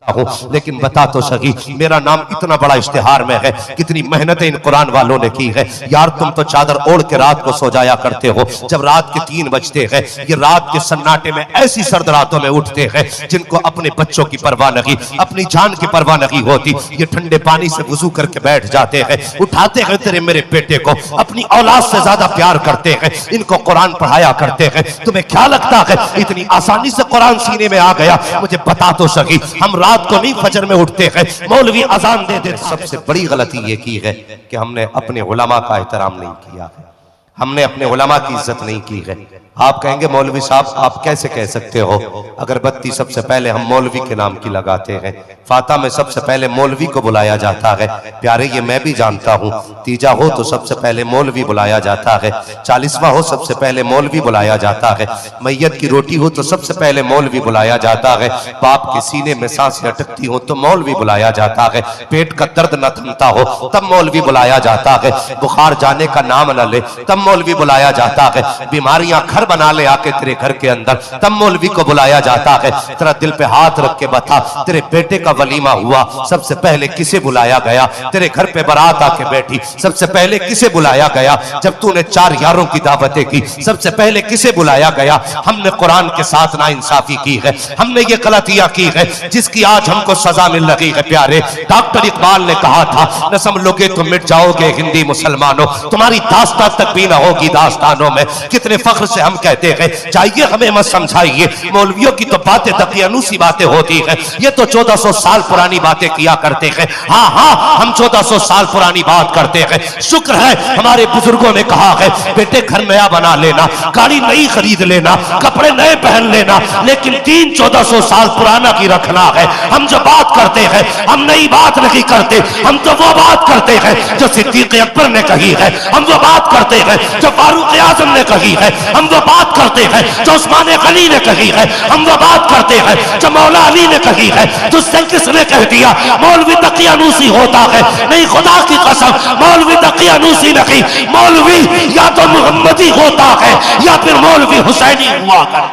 हूं, लेकिन बता तो सही मेरा नाम इतना बड़ा इश्तिहार में है, कितनी मेहनतें इन कुरान वालों ने की है। यार तुम तो चादर ओढ़ के रात को सो जाया करते हो, जब रात के 3 बजते हैं ये रात के सन्नाटे में ऐसी सर्द रातों में उठते हैं जिनको अपने बच्चों की परवाह नहीं, अपनी जान की परवाह नहीं होती। ये ठंडे पानी से वुजू करके बैठ जाते हैं, उठाते हैं तेरे मेरे बेटे को, अपनी औलाद से ज्यादा प्यार करते हैं, इनको कुरान पढ़ाया करते हैं। तुम्हें क्या लगता है इतनी आसानी से कुरान सीने में आ गया? मुझे बता तो सही, हम रात को नहीं फजर में उठते हैं, मौलवी अजान दे दे। सबसे बड़ी गलती ये की है कि हमने अपने उलमा का एहतराम नहीं किया है, हमने अपने उलमा की इज्जत नहीं की है। आप कहेंगे मौलवी साहब आप कैसे कह सकते हो? अगरबत्ती सबसे पहले हम मौलवी के नाम की लगाते हैं, फाता में सबसे पहले मौलवी को बुलाया जाता है। प्यारे ये मैं भी जानता हूँ, तीजा हो तो सबसे पहले मौलवी बुलाया जाता है, 40वां हो सबसे पहले मौलवी बुलाया जाता है, मैयत की रोटी हो तो सबसे पहले मौलवी बुलाया जाता है, बाप के सीने में सांसें अटकती हो तो मौलवी बुलाया जाता है, पेट का दर्द न थमता हो तब मौलवी बुलाया जाता है, बुखार जाने का नाम न ले तब मौलवी बुलाया जाता है, बीमारियां घर बना ले आके तेरे घर के अंदर तब मौलवी को बुलाया जाता है। तेरा दिल पे हाथ रख के बता, तेरे बेटे का वलीमा हुआ सबसे पहले किसे बुलाया गया? तेरे घर पे बारात आके बैठी सबसे पहले किसे बुलाया गया? जब तूने 4 यारों की दावतें की सबसे पहले किसे बुलाया गया? हमने कुरान के साथ नाइंसाफी की है, हमने ये गलतियां की है जिसकी आज हमको सजा मिल रही है। प्यारे डॉक्टर इकबाल ने कहा था न समझोगे तो मिट जाओगे हिंदी मुसलमानों, तुम्हारी दास्तां तक भी न होगी दास्तानों में। कितने फख्र से हम कहते हैं चाहिए हमें मत समझाइए, मौलवियों की तो बातें दकियानूसी बातें होती है, ये तो 1400 साल पुरानी बातें किया करते हैं। हाँ हाँ हम 1400 साल पुरानी बात करते हैं। शुक्र है हमारे बुजुर्गों ने कहा है बेटे घर नया बना लेना, गाड़ी नई खरीद लेना, कपड़े नए पहन लेना, लेकिन 1400 साल पुराना की रखना है। हम जो बात करते हैं हम नई बात नहीं करते, हम तो वो बात करते हैं जो सिद्दीक अकबर ने कही है, हम वो बात करते हैं जो फारूक आजम ने कही है, हम वो बात करते हैं जो उस्मान गनी ने कही है, हम वो बात करते हैं जो मौला अली ने कही है। तुझसे किसने कह दिया मौलवी दकियानूसी होता है? नहीं खुदा की कसम मौलवी दकियानूसी नहीं, मौलवी या तो मोहम्मदी होता है या फिर मौलवी हुसैनी हुआ कर।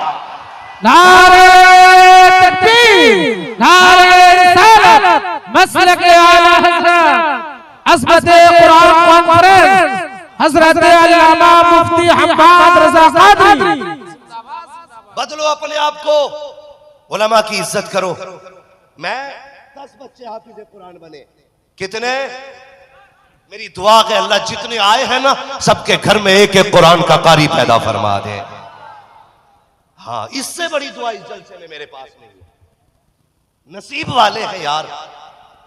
नारे तकबीर, नारे रिसालत, मसलक आला हज़रत अज़मत कुरान कॉन्फ्रेंस हज़रत अल्लामा मुफ्ती हम्माद रज़ा क़ादरी। बदलो अपने आप को, उलमा की इज्जत करो। मैं 10 बच्चे हाफिज़ कुरान बने, कितने? मेरी दुआ है अल्लाह जितने आए हैं ना सबके घर में एक एक कुरान का कारी पैदा फरमा दे। हाँ इससे बड़ी दुआ इस जलसे में मेरे पास नहीं है। नसीब वाले हैं यार,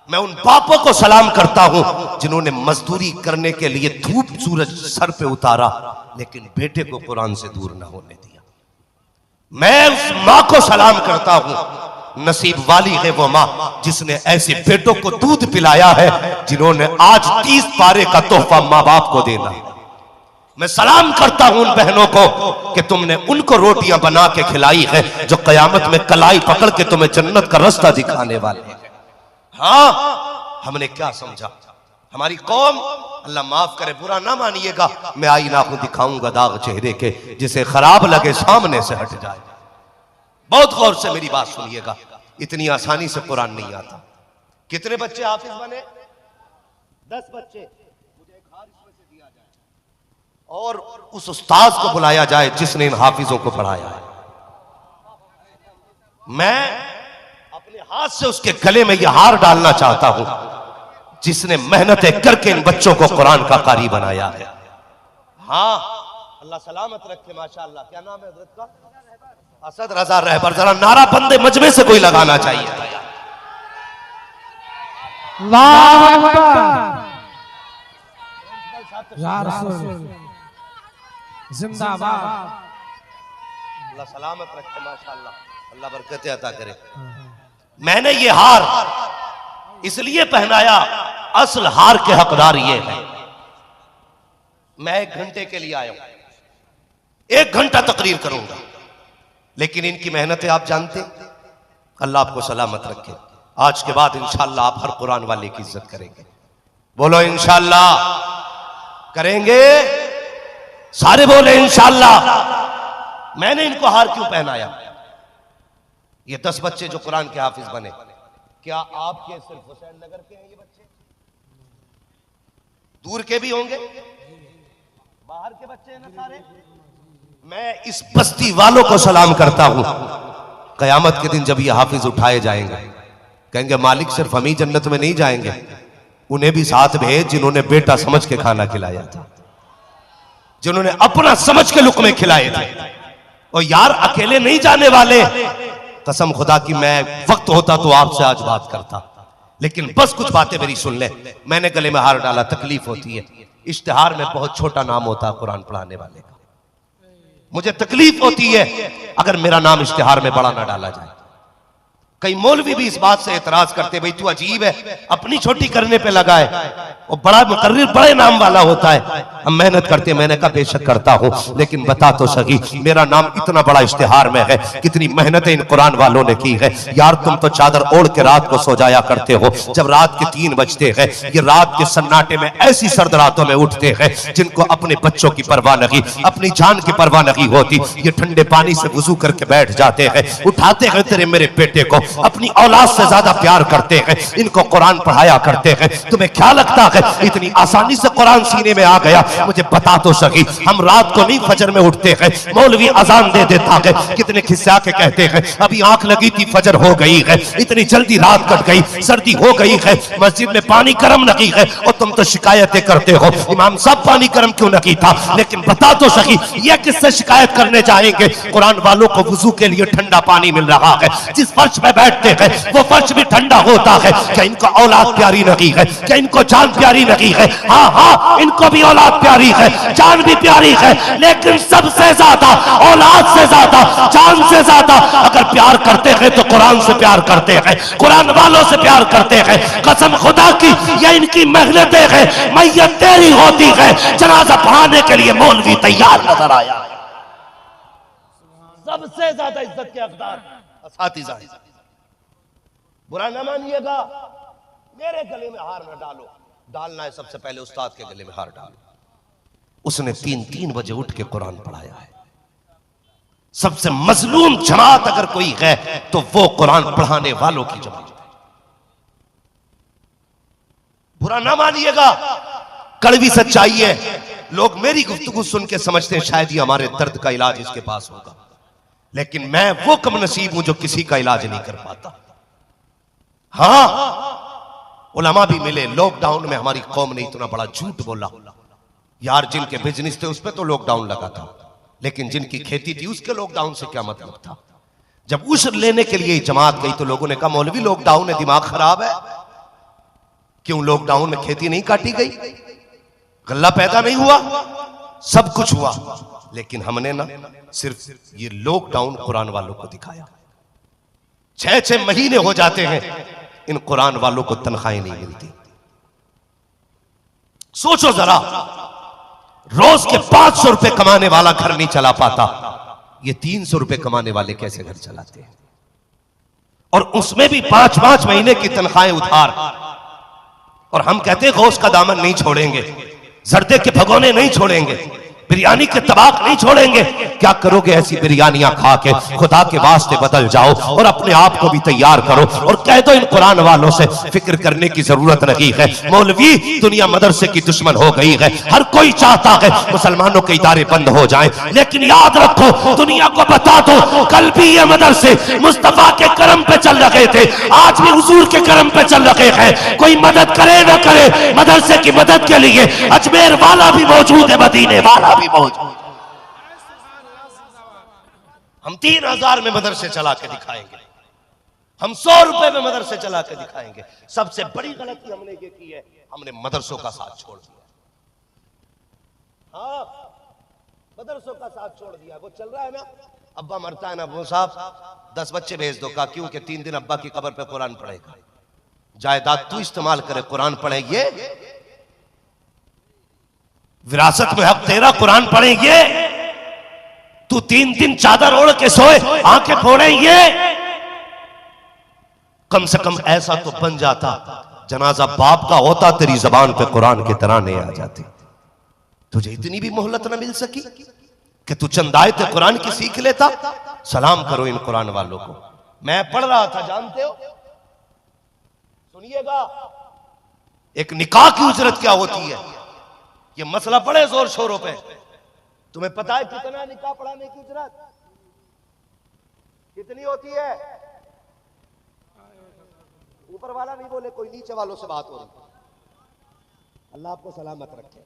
मैं उन बापों को सलाम करता हूं जिन्होंने मजदूरी करने के लिए धूप सूरज सर पे उतारा लेकिन बेटे को कुरान से दूर ना होने दिया। मैं उस मां को सलाम करता हूं, नसीब वाली है वो मां जिसने ऐसे बेटों को दूध पिलाया है जिन्होंने आज 30 पारे का तोहफा मां बाप को देना। मैं सलाम करता हूं उन बहनों को कि तुमने उनको रोटियां बना के खिलाई है जो कयामत में कलाई पकड़ के तुम्हें जन्नत का रास्ता दिखाने वाले हैं। हाँ हमने क्या समझा, हमारी कौम, अल्लाह माफ करे बुरा ना मानिएगा, मैं आईना को दिखाऊंगा दाग चेहरे के, जिसे खराब लगे सामने से हट जाए। बहुत गौर से मेरी बात सुनिएगा, इतनी आसानी से कुरान नहीं आता। कितने बच्चे हाफिज बने? 10 बच्चे। मुझे एक हार इसमें से दिया जाए और उस उस्ताद को बुलाया जाए जिसने इन हाफिजों को पढ़ाया है। मैं अपने हाथ से उसके गले में यह हार डालना चाहता हूं जिसने मेहनतें करके इन बच्चों को कुरान का कारी बनाया है। हाँ अल्लाह सलामत रखे। माशाअल्लाह क्या नाम है हजरत का? असद रजा रहबर। जरा नारा बंदे मजमे से कोई लगाना चाहिए। अल्लाह अकबर, या रसूल जिंदाबाद। अल्लाह सलामत रखे माशाअल्लाह, अल्लाह बरकत अता करे। मैंने ये हार इसलिए पहनाया, असल हार के हकदार ये है। मैं 1 घंटे के लिए आया हूं, 1 घंटा तकरीर करूंगा, लेकिन इनकी मेहनतें आप जानते। अल्लाह आपको सलामत रखे। आज के बाद इंशाअल्लाह आप हर कुरान वाले की इज्जत करेंगे। बोलो इंशाअल्लाह करेंगे, सारे बोले इंशाअल्लाह। मैंने इनको हार क्यों पहनाया? ये 10 बच्चे जो कुरान के हाफिज बने, क्या आपके सिर्फ हुसैन नगर के हैं ये बच्चे? दूर के भी होंगे, बाहर के बच्चे हैं ना सारे। मैं इस बस्ती वालों को सलाम करता हूं। कयामत के दिन जब ये हाफिज उठाए जाएंगे, कहेंगे मालिक सिर्फ हम ही जन्नत में नहीं जाएंगे, उन्हें भी साथ भेज जिन्होंने बेटा समझ के खाना खिलाया था, जिन्होंने अपना समझ के लुक़मे खिलाए थे। और यार अकेले नहीं जाने वाले, कसम खुदा की मैं वक्त होता तो आपसे आज बात करता, लेकिन बस कुछ बातें मेरी सुन ले। मैंने गले में हार डाला, तकलीफ होती है। इश्तिहार में बहुत छोटा नाम होता है कुरान पढ़ाने वाले का। मुझे तकलीफ होती है अगर मेरा नाम इश्तिहार में बड़ा ना डाला जाए। कई मौलवी भी इस बात से एतराज करते, भाई तू अजीब है, अपनी छोटी करने पे लगा है, वो बड़ा मुकर्रिर बड़े नाम वाला होता है, हम मेहनत करते। मैंने कहा बेशक करता हूं, लेकिन बता तो सही मेरा नाम इतना बड़ा इश्तिहार में है, कितनी मेहनतें इन कुरान वालों ने की है। यार तुम तो चादर ओढ़ के रात को सो जाया करते हो, जब रात के 3 बजते हैं, ये रात के सन्नाटे में ऐसी सर्द रातों में उठते हैं जिनको अपने बच्चों की परवाह नहीं, अपनी जान की परवाह नहीं होती। ये ठंडे पानी से वुजू करके बैठ जाते हैं, उठाते हैं तेरे मेरे बेटे को, अपनी औलाद से ज्यादा प्यार करते हैं, इनको कुरान पढ़ाया करते हैं। तुम्हें क्या लगता है इतनी आसानी से कुरान सीने में आ गया? मुझे बता तो सही, हम रात को नहीं फजर में उठते हैं, मौलवी अजान दे देता है, कितने खिस्सा के कहते हैं अभी आंख लगी थी फजर हो गई है, इतनी जल्दी रात कट गई, सर्दी हो गई है, मस्जिद में पानी गर्म नहीं है, और तुम तो शिकायतें करते हो इमाम साहब पानी गर्म क्यों नहीं था। लेकिन बता तो सही ये किससे शिकायत करने जाएंगे? कुरान वालों को वुजू के लिए ठंडा पानी मिल रहा है, जिस फर्श पे बैठते हैं वो फर्श भी ठंडा होता है। क्या इनको औलाद प्यारी नहीं है? क्या इनको जान प्यारी नहीं है? हाँ हाँ, इनको भी औलाद प्यारी है, जान भी प्यारी है, लेकिन सबसे ज्यादा, औलाद से ज्यादा, जान से ज्यादा अगर प्यार करते हैं तो कुरान से प्यार करते हैं, कुरान वालों से प्यार करते हैं। कसम खुदा की ये इनकी मेहनतें हैं, मैयत तेरी होती है, जनाजा पढ़ाने के लिए मौलवी तैयार नजर आया। सबसे ज्यादा इज्जत के हकदार असातिज़ा। बुरा ना मानिएगा, मेरे गले में हार न डालो, डालना है सबसे पहले उस्ताद के गले में हार डालो। उसने 3-3 बजे उठ के कुरान पढ़ाया है। सबसे मजलूम जमात अगर कोई है तो वो कुरान पढ़ाने वालों की जमात है। बुरा ना मानिएगा, कड़वी सच्चाई है। लोग मेरी गुफ्तगू सुन के समझते हैं शायद ये हमारे दर्द का इलाज इसके पास होगा, लेकिन मैं वो कम नसीब हूं जो किसी का इलाज नहीं कर पाता। हाँ, उलमा भी मिले, लॉकडाउन में हमारी कौम ने इतना बड़ा झूठ बोला। यार जिनके बिजनेस थे उस पर तो लॉकडाउन लगा था, लेकिन जिनकी खेती थी उसके लॉकडाउन से क्या मतलब था? जब उश्र लेने के लिए जमात गई तो लोगों ने कहा मौलवी लॉकडाउन है, दिमाग खराब है, क्यों लॉकडाउन में खेती नहीं काटी गई, गल्ला पैदा नहीं हुआ, सब कुछ हुआ, लेकिन हमने ना सिर्फ ये लॉकडाउन कुरान वालों को दिखाया। 6-6 महीने हो जाते हैं इन कुरान वालों को तनख्वाहें नहीं मिलती। सोचो जरा, रोज के 500 रुपए कमाने वाला घर नहीं चला पाता, ये 300 रुपए कमाने वाले कैसे घर चलाते हैं? और उसमें भी 5-5 महीने की तनख्वाहें उधार। और हम कहते हैं गौस का दामन नहीं छोड़ेंगे, जर्दे के भगोने नहीं छोड़ेंगे, बिरयानी के तबाक नहीं छोड़ेंगे। क्या करोगे ऐसी बिरयानियां खा के? खुदा के वास्ते बदल जाओ और अपने आप को भी तैयार करो और कह दो इन कुरान वालों से फिक्र करने की जरूरत नहीं है। मौलवी दुनिया मदरसे की दुश्मन हो गई है, हर कोई चाहता है मुसलमानों के इदारे बंद हो जाएं, लेकिन याद रखो दुनिया को बता दो कल भी ये मदरसे मुस्तफा के करम पे चल रहे थे, आज भी हुजूर के करम पे चल रहे हैं। कोई मदद करे ना करे, मदरसे की मदद के लिए अजमेर वाला भी मौजूद है, मदीने वाला भी मौजूद। हम 3000 में मदरसे चला के दिखाएंगे, हम 100 रुपए में मदरसे चला के दिखाएंगे। सबसे बड़ी गलती हमने ये की है, हमने मदरसों का साथ छोड़ दिया। हाँ, मदरसों का साथ छोड़ दिया। वो चल रहा है ना, अब्बा मरता है ना, वो साहब 10 बच्चे भेज दो, का क्यों? कि 3 दिन अब्बा की कब्र पे कुरान पढ़ेगा, जायदाद तू इस्तेमाल करे, कुरान पढ़ेंगे, विरासत में हक तेरा, कुरान पढ़ेंगे। तू 3 दिन चादर ओढ़ के सोए, आंखें फोड़ेंगे। कम से कम ऐसा तो बन जाता, जनाजा बाप का होता, तेरी जबान पे कुरान के तराने आ जाते। तुझे इतनी भी मोहलत ना मिल सकी कि तू चंद आयतें कुरान की सीख लेता? सलाम करो इन कुरान वालों को। मैं पढ़ रहा था, जानते हो, सुनिएगा, एक निकाह की उजरत क्या होती है, ये मसला बड़े जोर शोरों पे। तुम्हें पता है कितना निकाह पढ़ाने की उजरत कितनी होती है? ऊपर वाला नहीं बोले, कोई नीचे वालों से बात हो रही। अल्लाह आपको सलामत रखे।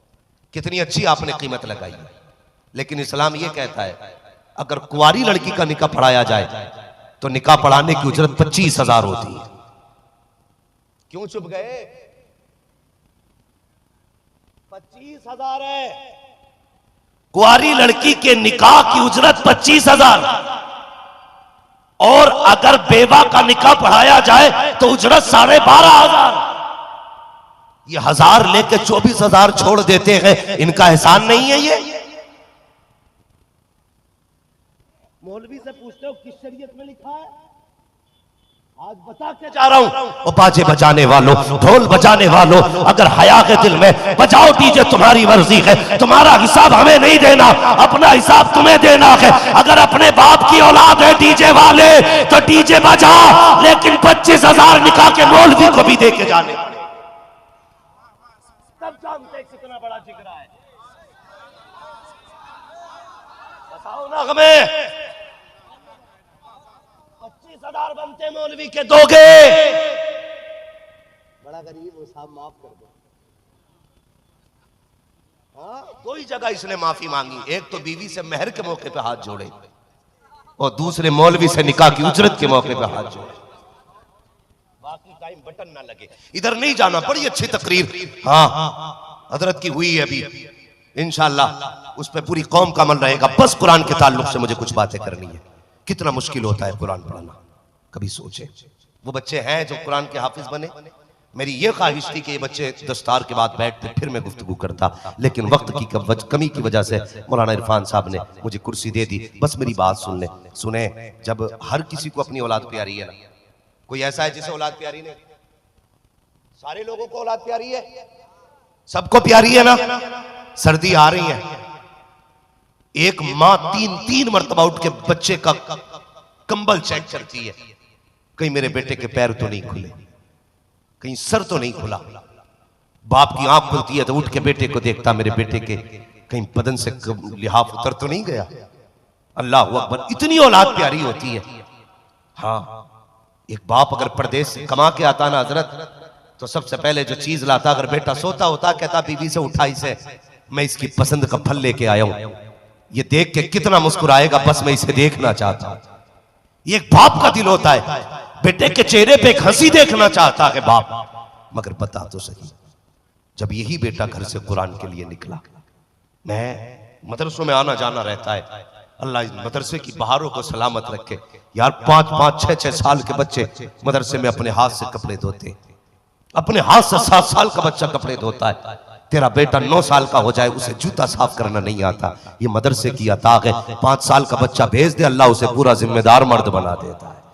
कितनी अच्छी आपने कीमत लगाई है, लेकिन इस्लाम ये कहता है अगर कुंवारी लड़की का निकाह पढ़ाया जाए तो निकाह पढ़ाने की उजरत 25,000 होती है। क्यों चुप गए? 25,000 है कुंवारी लड़की के निकाह की उजरत 25,000, और अगर बेवा का निकाह पढ़ाया जाए तो उजरत 12,500। ये 1000 लेके 24,000 छोड़ देते हैं, इनका एहसान नहीं है ये? मौलवी से पूछते हो किस शरीयत में लिखा है? आज बता के जा रहा हूं। ओ बाजे बजाने वालों, ढोल बजाने वालों, अगर हया के दिल में बजाओ डीजे, तुम्हारी मर्जी है, तुम्हारा हिसाब हमें नहीं देना, अपना हिसाब तुम्हें देना है। अगर अपने बाप की औलाद है डीजे वाले तो डीजे बजा, लेकिन 25,000 निकाह के मौलवी को भी दे के जाने, तब जानते कितना बड़ा जिगरा है। बताओ ना हमें, 25,000 बनते मौलवी के दोगे? बड़ा गरीब हो साहब, माफ कर दो। हाँ, दो ही जगह इसने माफी मांगी, एक तो बीवी से मेहर के मौके पे हाथ जोड़े, और दूसरे मौलवी से निकाह की उजरत के मौके पे हाथ जोड़े। बाकी टाइम बटन ना लगे, इधर नहीं जाना। बड़ी अच्छी तकरीर हाँ हजरत की हुई है अभी, इंशाअल्लाह उस पर पूरी कौम का अमल रहेगा। बस कुरान के ताल्लुक से मुझे कुछ बातें करनी है। कितना मुश्किल होता है कुरान पढ़ाना, कभी सोचे। वो बच्चे हैं जो कुरान के हाफिज बने, मेरी ये ख्वाहिश थी कि ये बच्चे दस्तार के बाद बैठते, फिर मैं गुफ्तगू करता, लेकिन वक्त की कमी की वजह से मौलाना इरफान साहब ने मुझे कुर्सी दे दी। बस मेरी बात सुन ले, सुने। जब हर किसी को अपनी औलाद प्यारी है ना, कोई ऐसा है जिसे औलाद प्यारी नहीं? सारे लोगों को औलाद प्यारी है, सबको प्यारी है ना। सर्दी आ रही है, एक माँ तीन मरतबा उठ के बच्चे का कंबल चेक करती है, कहीं मेरे बेटे के पैर तो नहीं खुले, कहीं सर तो नहीं खुला। बाप की आंख खुलती है तो उठ के बेटे को देखता, मेरे बेटे के कहीं बदन से लिहाफ उतर तो नहीं गया। अल्लाह अकबर, इतनी औलाद प्यारी होती है। हाँ, एक बाप अगर परदेश से कमा के आता ना हजरत, तो सबसे पहले जो चीज लाता, अगर बेटा सोता होता कहता बीवी से उठाई से मैं इसकी पसंद का फल लेके आया हूं, ये देख के कितना मुस्कुराएगा, बस मैं इसे देखना चाहता हूं। ये एक बाप का दिल होता है, बेटे के चेहरे पे एक हंसी देखना चाहता है बाप। मगर बता तो सही, जब यही बेटा घर से कुरान के लिए निकला, मैं मदरसों में आना जाना रहता है, अल्लाह इस मदरसे की बहारों को सलामत रखे। यार 5-5, 6-6 साल के बच्चे मदरसे में अपने हाथ से कपड़े धोते, अपने हाथ से 7 साल का बच्चा कपड़े धोता है। तेरा बेटा 9 साल का हो जाए, उसे जूता साफ करना नहीं आता, ये मदरसे की अता है। 5 साल का बच्चा भेज दे, अल्लाह उसे पूरा जिम्मेदार मर्द बना देता है।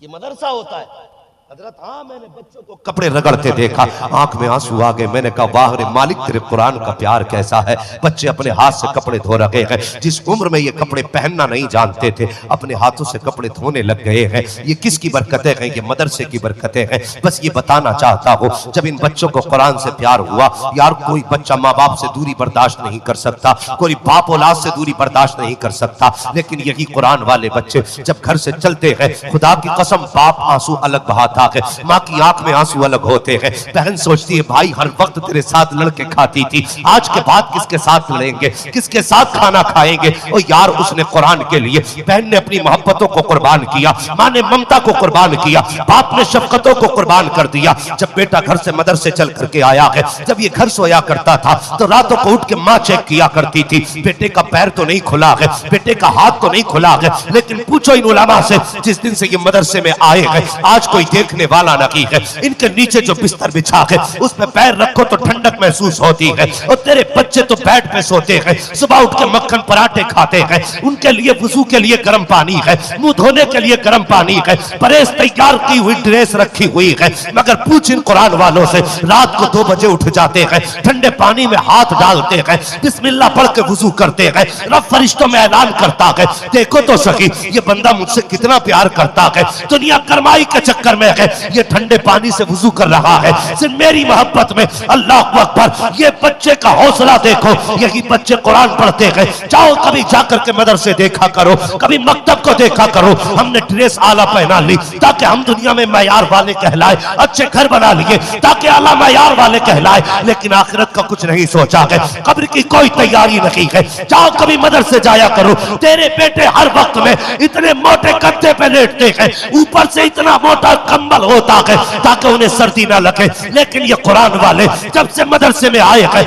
ये मदरसा होता है हजरत। हाँ, मैंने बच्चों को कपड़े रगड़ते देखा, आंख में आंसू आ गए। मैंने कहा वाह रे मालिक, तेरे कुरान का प्यार कैसा है। बच्चे अपने हाथ से कपड़े धो रखे हैं, जिस उम्र में ये कपड़े पहनना नहीं जानते थे, अपने हाथों से कपड़े धोने लग गए हैं। ये किसकी बरकतें हैं? ये मदरसे की बरकतें हैं। बस ये बताना चाहता हूँ, जब इन बच्चों को कुरान से प्यार हुआ, यार कोई बच्चा माँ बाप से दूरी बर्दाश्त नहीं कर सकता, कोई बाप औलाद से दूरी बर्दाश्त नहीं कर सकता, लेकिन यही कुरान वाले बच्चे जब घर से चलते हैं, खुदा की कसम बाप आंसू अलग बहाता है, माँ की आंख में आंसू अलग होते हैं। बहन सोचती है भाई हर वक्त तेरे साथ लड़के खाती थी, आज के बाद किसके साथ लड़ेंगे, किसके साथ खाना खाएंगे। और यार उसने कुरान के लिए, बहन ने अपनी मोहब्बतों को कुर्बान किया, माँ ने ममता को कुर्बान किया, बाप ने शफकतों को कुर्बान कर दिया। जब बेटा घर से मदरसे चल करके आया है, जब ये घर सोया करता था तो रातों को उठ के माँ चेक किया करती थी, बेटे का पैर तो नहीं खुला है, बेटे का हाथ तो नहीं खुला है। लेकिन पूछो इन उलमा से, जिस दिन से ये मदरसे में आए हैं, आज कोई देखने वाला नहीं है। इनके नीचे जो बिस्तर बिछा है उस पे पैर रखो तो ठंड ठंडक महसूस होती है। और तेरे बच्चे तो बेड पे सोते हैं, सुबह उठ के मक्खन पराठे खाते हैं, उनके लिए वुजू के लिए गर्म पानी है, मुंह धोने के लिए गर्म पानी है, परेज तैयार की हुई ड्रेस रखी हुई है, मगर पूछ इन कुरान वालों से, रात को 2 बजे उठ जाते हैं, ठंडे पानी में हाथ डालते हैं, बिस्मिल्लाह पढ़ के वुजू करते हैं, रब फरिश्तों में ऐलान करता है, देखो तो सही ये बंदा मुझसे कितना प्यार करता है, दुनिया करमाई के चक्कर में है, ये ठंडे पानी से वुजू कर रहा है, सिर्फ मेरी मोहब्बत में। अल्लाह अकबर, ये बच्चे का हौसला देखो, यही बच्चे कुरान पढ़ते हैं। जाओ कभी जाकर के मदरसे देखा करो, कभी मकतब को देखा करो, हमने ड्रेस आला पहना ली ताकि हम दुनिया में मैयार वाले कहलाए, अच्छे घर बना लिए ताकि आला मैयार वाले कहलाए, लेकिन आखिरत का कुछ नहीं सोचा है, कब्र की कोई तैयारी नहीं है। जाओ कभी मदरसे जाया करो, तेरे बेटे हर वक्त में इतने मोटे गद्दे पे लेटते हैं, ऊपर से इतना मोटा कंबल होता है ताकि उन्हें सर्दी ना लगे, लेकिन ये कुरान वाले जब से मदरसे में आए हैं,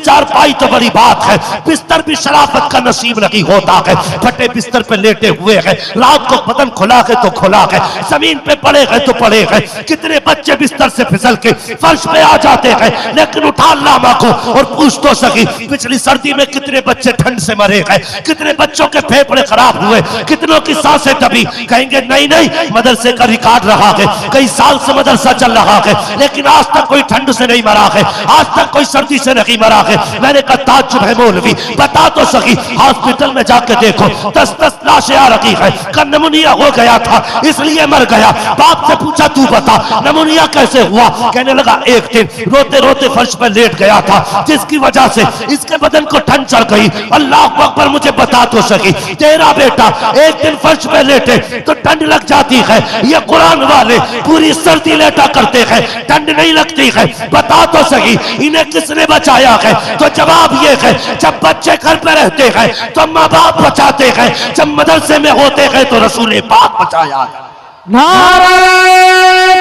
चारपाई तो बड़ी बात है, बिस्तर भी शराफत का नसीब नहीं होता है, फटे बिस्तर पे लेटे हुए हैं, रात को बदन खुला है तो खुला है, जमीन पे पड़े हैं तो पड़े हैं, कितने बच्चे बिस्तर से फिसल के फर्श पे आ जाते हैं, लेकिन उठा लामा को और पूछ तो सकी पिछली सर्दी में कितने बच्चे ठंड से मरे हैं, कितने बच्चों के फेफड़े खराब हुए, कितनों की सांसें दबी। कहेंगे नहीं नहीं, मदरसे का रिकॉर्ड रहा है, कई साल से मदरसा चल रहा है, लेकिन आज तक कोई ठंड से नहीं मरा है, आज तक कोई सर्दी से नहीं मरा है। मैंने कहा ताज्जुब है मौलवी, बता तो सही, हॉस्पिटल में जाके देखो 10-10 लाशें आ रखी है, का नमूनिया हो गया था इसलिए मर गया। बाप से पूछा तू बता नमूनिया कैसे हुआ, कहने लगा एक दिन रोते रोते फर्श पर लेट गया था, जिसकी वजह से इसके बदन को ठंड चढ़ गई। अल्लाह अकबर, मुझे बता तो सही, तेरा बेटा एक दिन फर्श पे लेटे तो ठंड लग जाती है, ये कुरान वाले पूरी सर्दी लेटा करते हैं, ठंड नहीं लगती है, बता तो सही इन्हें किसने बचाया है? तो जवाब ये है, जब बच्चे घर पे रहते हैं तो माँ बाप बचाते हैं, जब मदरसे में होते हैं तो रसूल पाक बचाया है। नारे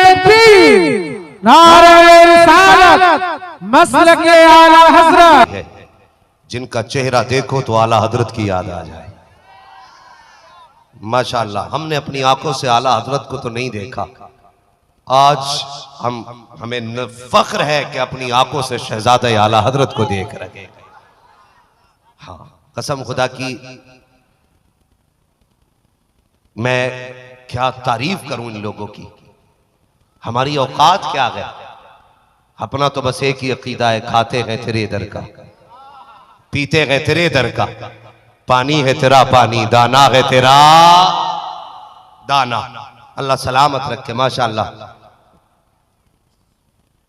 तकबीर, नारे रिसालत, मसलक आला हजरत। जिनका चेहरा देखो तो आला हजरत की याद आ जाए। माशाअल्लाह, हमने अपनी आंखों से आला हजरत को तो नहीं देखा, आज हमें फख्र है कि अपनी आंखों से शहजादे आला हजरत को देख रहे। हाँ, कसम खुदा की मैं क्या तारीफ करूं इन लोगों की, हमारी औकात क्या है। अपना तो बस एक ही अकीदा है, खाते हैं तेरे दर का, पीते हैं तेरे दर का, पानी है तेरा पानी, दाना है तेरा दाना। अल्लाह सलामत रखे। माशाअल्लाह,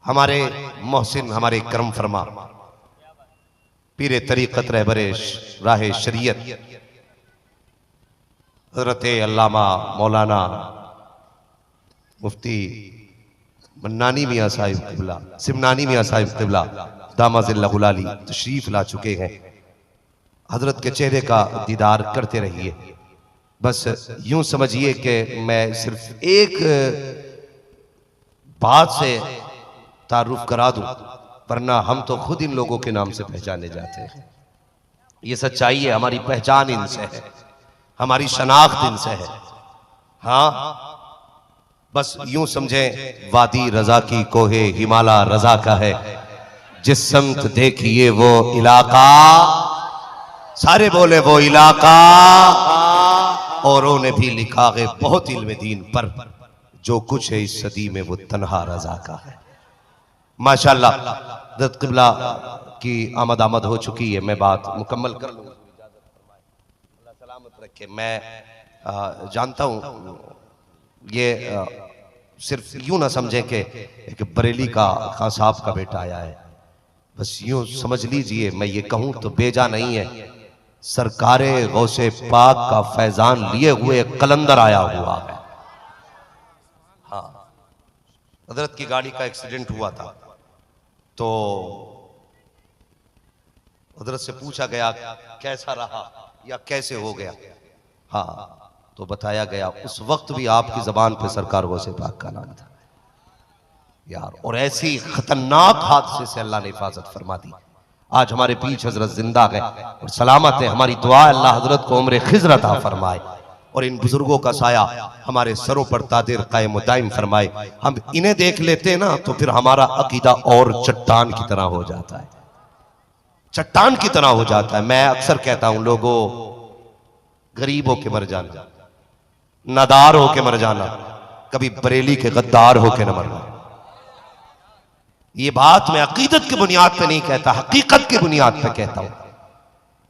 हमारे मोहसिन, हमारे करम फरमा पीरे तरीक़त रहबरे राह शरीयत हज़रत अल्लामा मौलाना मुफ्ती मन्नानी मियाँ साहिब क़िबला, सिमनानी मियाँ साहिब क़िबला दामाज़िल्लहुल आली तशरीफ ला चुके हैं। हजरत के चेहरे का दीदार करते रहिए। बस यूं समझिए कि मैं सिर्फ एक बात से तारुफ करा दूं, वरना हम तो खुद इन लोगों के नाम से पहचाने जाते हैं। ये सच्चाई है, हमारी पहचान इनसे है, हमारी शनाख्त इनसे है। हाँ, बस यूं समझें, वादी रजा की कोहे हिमाला रजा का है, जिस समत देखिए वो इलाका, सारे बोले वो इलाका। औरों ने भी लिखा है बहुत इल्म दीन पर, जो कुछ है इस सदी में वो तन्हा रजा का है। माशाअल्लाह, हज़रत क़िबला की आमद हो चुकी है, मैं बात मुकम्मल कर लूँ, अल्लाह सलामत रखे। मैं जानता हूँ ये सिर्फ यूं ना समझें कि एक बरेली का खान साहब का बेटा आया है, बस यूं समझ लीजिए, मैं ये कहूँ तो बेजा नहीं है, सरकारे गौसे पाक का फैजान लिए हुए कलंदर आया हुआ है। हाँ, हजरत की गाड़ी का एक्सीडेंट हुआ था तो हजरत से पूछा गया कैसा रहा या कैसे हो गया। हाँ, तो बताया गया उस वक्त भी आपकी जबान पे सरकार गौसे पाक का नाम था यार, और ऐसी खतरनाक हादसे से अल्लाह ने हिफाजत फरमा दी। आज हमारे पीछे हजरत जिंदा है और सलामत है। हमारी दुआ अल्लाह हजरत को उम्र खिज़र अता फरमाए, और इन बुजुर्गों का साया हमारे सरों पर तादिर कायम दायम फरमाए। हम इन्हें देख लेते ना तो फिर हमारा अकीदा और चट्टान की तरह हो जाता है, चट्टान की तरह हो जाता है। मैं अक्सर कहता हूं लोगों, गरीब होके मर जाना, नादार होके मर जाना, कभी बरेली के गद्दार होके न मरना। ये बात मैं अकीदत की बुनियाद पे नहीं कहता, हकीकत की बुनियाद पे कहता हूं।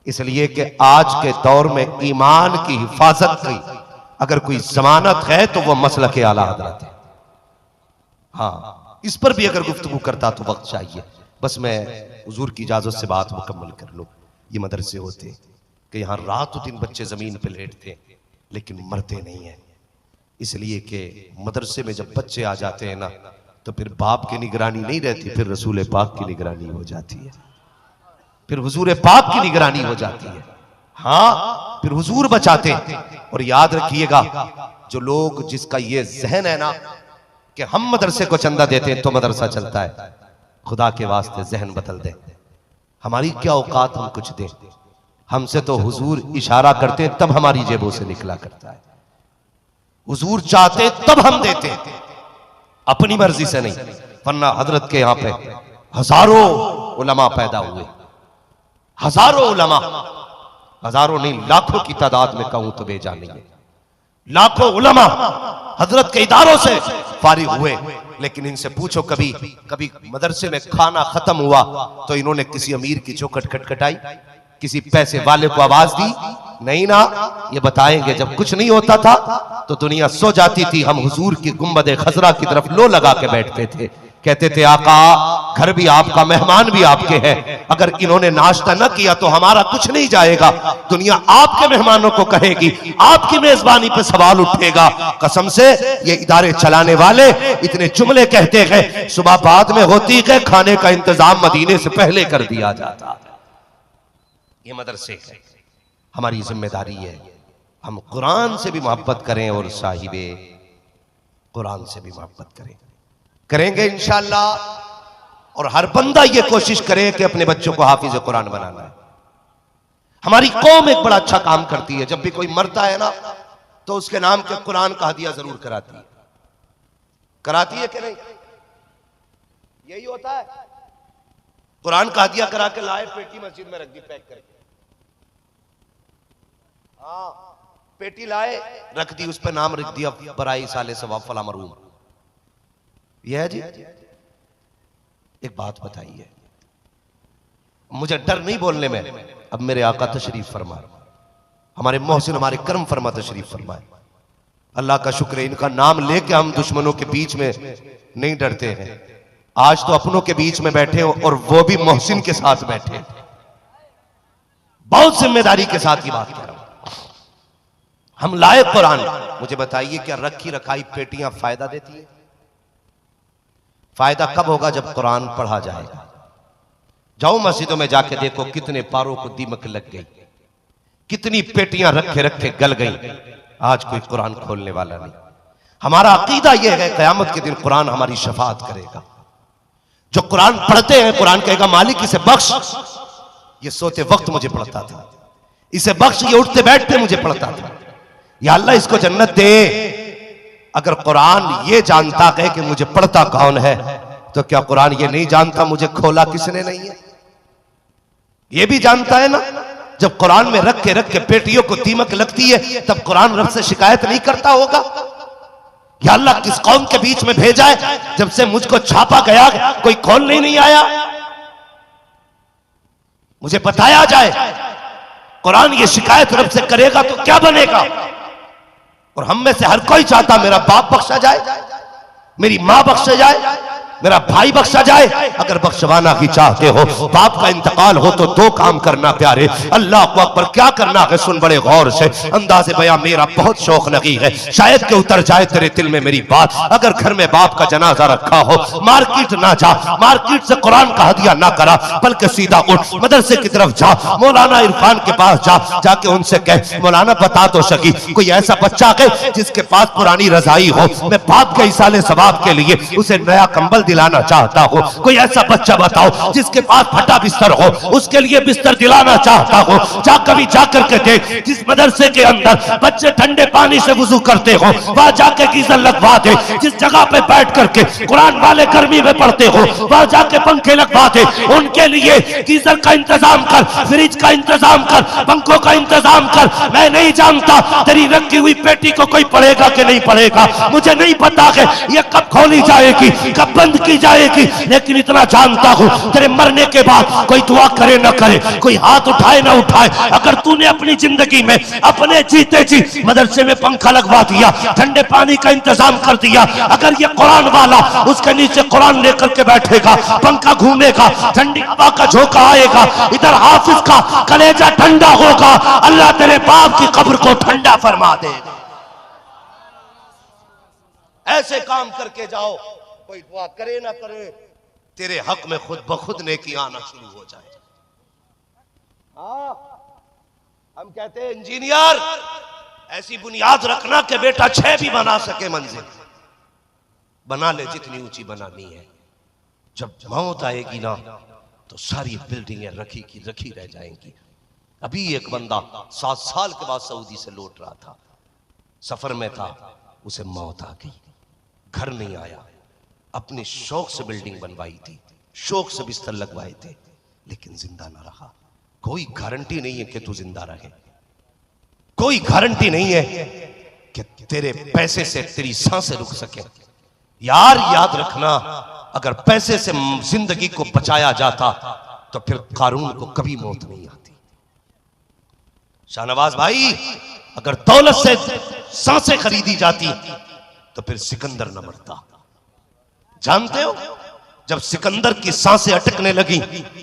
इसलिए कि आज के दौर में ईमान की हिफाजत की अगर कोई जमानत है तो वह मसलक आला हज़रत है। हाँ, इस पर भी अगर गुफ्तगू करता तो वक्त चाहिए। बस मैं हुजूर की इजाजत से बात मुकम्मल कर लूं। ये मदरसे होते कि यहाँ रात दिन बच्चे जमीन पे लेटते लेकिन मरते नहीं है, इसलिए कि मदरसे में जब बच्चे आ जाते हैं ना तो फिर बाप की निगरानी नहीं रहती, फिर रसूल पाक की निगरानी हो जाती है, फिर हुजूर पाक की निगरानी हो जाती है। हाँ, फिर हुजूर बचाते। और याद रखिएगा, जो लोग जिसका ये जहन है ना कि हम मदरसे को चंदा देते हैं तो मदरसा चलता है, खुदा के वास्ते जहन बदल दे। हमारी क्या औकात हम कुछ दें, हमसे तो हुजूर इशारा करते तब हमारी जेबों से निकला करता है। हुजूर चाहते तब हम देते, अपनी मर्जी से नहीं। वरना हजरत के यहां पे हजारों उलमा पैदा हुए, हजारों उलमा, हजारों नहीं लाखों की तादाद में कहूं तो बेजा नहीं है। लाखों उलमा हजरत के इदारों से फारिग हुए, लेकिन इनसे पूछो कभी कभी मदरसे में खाना खत्म हुआ तो इन्होंने किसी अमीर की चौखट खटखटाई, किसी पैसे वाले को आवाज दी? नहीं ना। ये बताएंगे जब कुछ नहीं होता था तो दुनिया सो जाती थी, हम हुजूर की गुंबद खजरा की तरफ लो लगा के बैठते थे, कहते थे आका घर भी आपका, मेहमान भी आपके हैं, अगर इन्होंने नाश्ता न किया तो हमारा कुछ नहीं जाएगा। दुनिया आपके मेहमानों को कहेगी, आपकी मेजबानी पे सवाल उठेगा। कसम से ये इदारे चलाने वाले इतने जुमले कहते हैं, सुबह बाद में होती है खाने का इंतजाम मदीने से पहले कर दिया जाता। ये मदरसे है, हमारी जिम्मेदारी है हम कुरान से भी मोहब्बत करें और साहिबे कुरान से भी मोहब्बत करें, करेंगे इंशाअल्लाह। और हर बंदा ये कोशिश करे कि अपने बच्चों को हाफिज कुरान बनाना है। हमारी कौम एक बड़ा अच्छा काम करती है, जब भी कोई मरता है ना तो उसके नाम के कुरान का हदिया जरूर कराती है। कराती है कि नहीं? यही होता है। कुरान का हदिया करा के लाए, पेटी मस्जिद में रख दी पैक करके। हाँ, पेटी लाए रख दी, उस पर नाम रख दिया बराई साले सवाब फला मरूम। यह है जी। एक बात बताइए, मुझे डर नहीं बोलने में, अब मेरे आका तशरीफ फरमा, हमारे मोहसिन हमारे करम फरमा तशरीफ फरमाए। अल्लाह का शुक्र है, इनका नाम लेके हम दुश्मनों के बीच में नहीं डरते हैं। आज तो अपनों के बीच में बैठे हो और वो भी मोहसिन के साथ बैठे। बहुत जिम्मेदारी के साथ ही बात कर रहा हूं। हम लाए कुरान, मुझे बताइए क्या रखी रखाई पेटियां फायदा देती है? फायदा कब होगा? जब कुरान पढ़ा जाएगा। जाओ मस्जिदों में जाके देखो कितने पारों को दीमक लग गई, कितनी पेटियां रखे रखे गल गई। आज कोई कुरान खोलने वाला नहीं। हमारा अकीदा यह है क़यामत के दिन कुरान हमारी शफाअत करेगा। जो कुरान पढ़ते हैं कुरान कहेगा मालिक इसे बख्श, ये सोते वक्त मुझे पढ़ता था, इसे बख्श, ये उठते बैठते मुझे पढ़ता था, या अल्लाह इसको जन्नत दे। अगर कुरान ये जानता है कि मुझे पढ़ता कौन है, तो क्या कुरान ये नहीं जानता मुझे खोला किसने नहीं है? ये भी जानता है ना। जब कुरान में रख के पेटियों को दीमक लगती है तब कुरान रब से शिकायत नहीं करता होगा, या अल्लाह किस कौम के बीच में भेजा है जब से मुझको छापा गया कोई खोलने नहीं आया? मुझे बताया जाए कुरान ये शिकायत रब से करेगा तो क्या बनेगा? और हम में से हर कोई चाहता मेरा बाप बख्शा जाए, मेरी मां बख्शा जाए, मेरा भाई बख्शा जाए। अगर बख्शवाना की चाहते हो, बाप का इंतकाल हो तो दो काम करना प्यारे, अल्लाह को अकबर। क्या करना है सुन बड़े गौर से, अंदाज़े बयां मेरा बहुत शौक लगी है, शायद के उतर जाए तेरे दिल में मेरी बात। अगर घर में बाप का जनाजा रखा हो, मार्केट ना जा, मार्केट से कुरान का हदिया ना करा, बल्कि सीधा उठ मदरसे की तरफ जा, मौलाना इरफान के पास जा, जाके उनसे कह मौलाना बता तो सकी कोई ऐसा बच्चा है जिसके पास पुरानी रजाई हो, मैं बाप के इसाले सवाब के लिए उसे नया कंबल दिलाना चाहता हूँ। कोई ऐसा बच्चा बताओ जिसके पास फटा बिस्तर हो, उसके लिए बिस्तर दिलाना चाहता हूँ। कभी जाकर के देख, जिस मदरसे के अंदर बच्चे ठंडे पानी से वुजू करते हो, वहां जाके गीजर लगवा दे। जिस जगह पे बैठ करके कुरान वाले गर्मी में पढ़ते हो, वहां जाके पंखे लगवा दे। उनके लिए गीजर का इंतजाम कर, फ्रिज का इंतजाम कर, पंखों का इंतजाम कर। मैं नहीं जानता तेरी रखी हुई पेटी को कोई पढ़ेगा कि नहीं पढ़ेगा, मुझे नहीं पता है ये कब खोली जाएगी, कब बंद की जाएगी, लेकिन इतना जानता हूं तेरे मरने के बाद कोई दुआ करे ना करे, कोई हाथ उठाए ना उठाए, अगर तूने अपनी जिंदगी में अपने जीते जी मदरसे में पंखा लगवा दिया, ठंडे पानी का इंतजाम कर दिया, अगर ये कुरान वाला उसके नीचे कुरान लेकर के बैठेगा, पंखा घूमेगा, ठंडी हवा का झोंका आएगा, इधर हाफिज का कलेजा ठंडा होगा, अल्लाह तेरे बाप की कब्र को ठंडा फरमा देगा। ऐसे काम करके जाओ, कोई दुआ करे ना करे, तेरे हक में खुद ब खुद नेकी आना शुरू हो जाए। हम कहते हैं इंजीनियर ऐसी बुनियाद रखना कि बेटा 6 भी बना सके मंजिल, बना ले जितनी ऊंची बनानी है। जब मौत आएगी ना तो सारी बिल्डिंगें रखी की रखी रह जाएंगी। अभी एक बंदा 7 साल के बाद सऊदी से लौट रहा था, सफर में था, उसे मौत आ गई, घर नहीं आया। अपने शौक से बिल्डिंग बनवाई थी, शौक से बिस्तर लगवाए थे, लेकिन जिंदा ना रहा। कोई गारंटी नहीं है कि तू जिंदा रहे, कोई गारंटी नहीं है कि तेरे पैसे से तेरी सांसें रुक सके। यार याद रखना, अगर पैसे से जिंदगी को बचाया जाता तो फिर कारून को कभी मौत नहीं आती। शाहनवाज भाई, अगर दौलत से सांसें खरीदी जाती तो फिर सिकंदर न मरता। जानते हो, जब सिकंदर की सांसें अटकने लगी,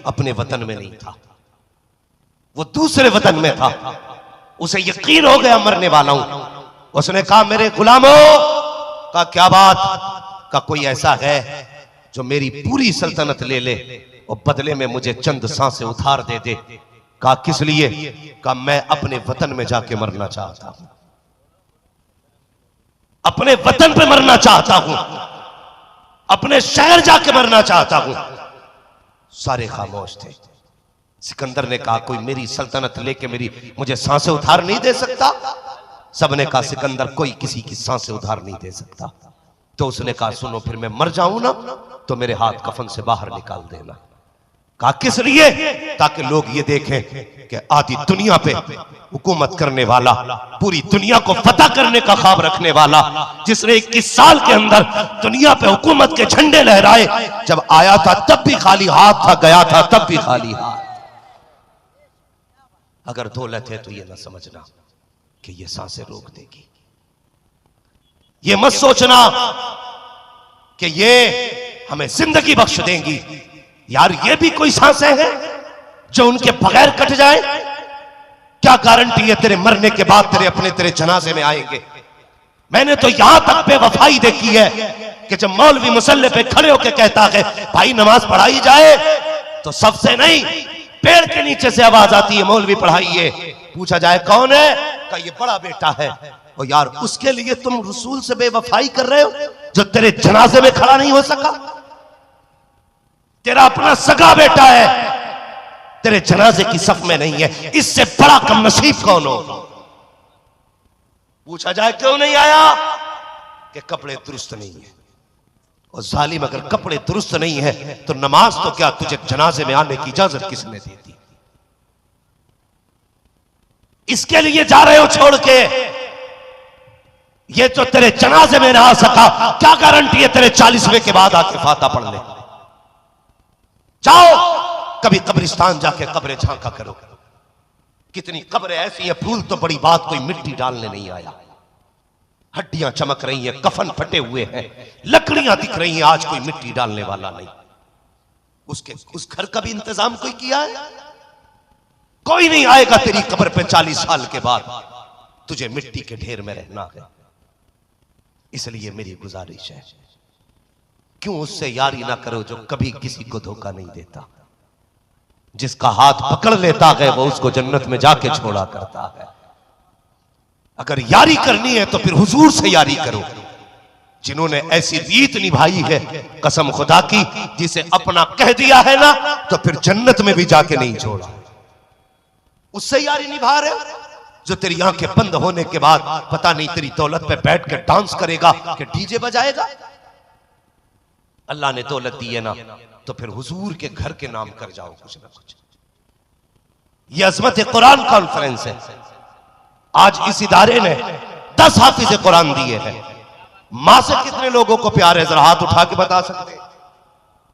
अपने वतन में नहीं था, वो दूसरे वतन में था। उसे यकीन हो गया मरने वाला हूं। उसने कहा मेरे गुलामों का क्या बात, का कोई ऐसा है जो मेरी पूरी सल्तनत ले ले और बदले में मुझे चंद सांसें उधार दे दे। कहा किस लिए? कहा मैं अपने वतन में जाके मरना चाहता हूं, अपने वतन पे मरना चाहता हूं, अपने शहर जाके मरना चाहता हूं। सारे खामोश थे। सिकंदर ने कहा कोई मेरी सल्तनत लेके मुझे सांसें उधार नहीं दे सकता? सबने कहा सिकंदर कोई किसी की सांसें उधार नहीं दे सकता। तो उसने कहा सुनो, फिर मैं मर जाऊं ना तो मेरे हाथ कफन से बाहर निकाल देना। कहा किस लिए? ताकि लोग ये देखें कि आधी दुनिया पे हुकूमत करने वाला, पूरी दुनिया को फतह करने का ख्वाब रखने वाला, जिसने 21 साल के अंदर दुनिया पे हुकूमत के झंडे लहराए, जब आया था तब भी खाली हाथ था, गया था तब भी खाली हाथ। अगर दौलत है तो ये ना समझना कि ये सांसें रोक देगी, ये मत सोचना कि ये हमें जिंदगी बख्श देंगी। यार ये भी कोई सांसें हैं जो उनके बगैर कट जाए? क्या गारंटी है तेरे मरने के बाद तेरे जनाजे में आएंगे? मैंने तो यहां तक बेवफाई देखी है कि जब मौलवी मुसल्ले पे खड़े होकर कहता है भाई नमाज पढ़ाई जाए, तो सबसे नहीं पेड़ के नीचे से आवाज आती है मौलवी पढ़ाइए। पूछा जाए कौन है? का ये बड़ा बेटा है। और यार उसके लिए तुम रसूल से बेवफाई कर रहे हो जो तेरे जनाजे में खड़ा नहीं हो सका। तेरा अपना सगा बेटा है, तेरे जनाजे की सफ में नहीं है, इससे बड़ा कम नसीब कौन हो? पूछा जाए क्यों नहीं आया? कि कपड़े दुरुस्त नहीं है। और जालिम अगर कपड़े दुरुस्त नहीं है तो नमाज तो क्या, तुझे जनाजे में आने की इजाजत किसने दी थी? इसके लिए जा रहे हो छोड़ के? ये जो तेरे जनाजे में ना आ सका, क्या गारंटी है तेरे 40वें के बाद आके फाता पढ़ ले? जाओ कभी कब्रिस्तान जाके कब्रें झांका करो। कितनी कब्रें ऐसी हैं, फूल तो बड़ी बात, कोई मिट्टी डालने नहीं आया। हड्डियां चमक रही हैं, कफन फटे हुए हैं, लकड़ियां दिख रही हैं, आज कोई मिट्टी डालने वाला नहीं। उस घर का भी इंतजाम कोई किया है? कोई नहीं आएगा तेरी कब्र पे 40 साल के बाद, तुझे मिट्टी के ढेर में रहना है। इसलिए मेरी गुजारिश है, क्यों उससे यारी ना करो जो कभी किसी को धोखा नहीं देता। जिसका हाथ पकड़ लेता है वो उसको जन्नत में जाके छोड़ा करता है। अगर यारी करनी है तो फिर हुजूर से यारी करो, जिन्होंने ऐसी रीत निभाई है कसम खुदा की, जिसे अपना कह दिया है ना तो फिर जन्नत में भी जाके नहीं छोड़ा। उससे यारी निभा रहे जो तेरी आंखें बंद होने के बाद पता नहीं तेरी दौलत पे बैठ के डांस करेगा कि डीजे बजाएगा। अल्लाह ने दौलत दी है ना तो फिर हुजूर के घर के नाम कर जाओ कुछ ना कुछ। ये अजमत कुरान कॉन्फ्रेंस है। आज इस इदारे ने 10 हाफिज कुरान दिए हैं। मां से कितने लोगों को प्यार है, जरा हाथ उठा के बता सकते हैं?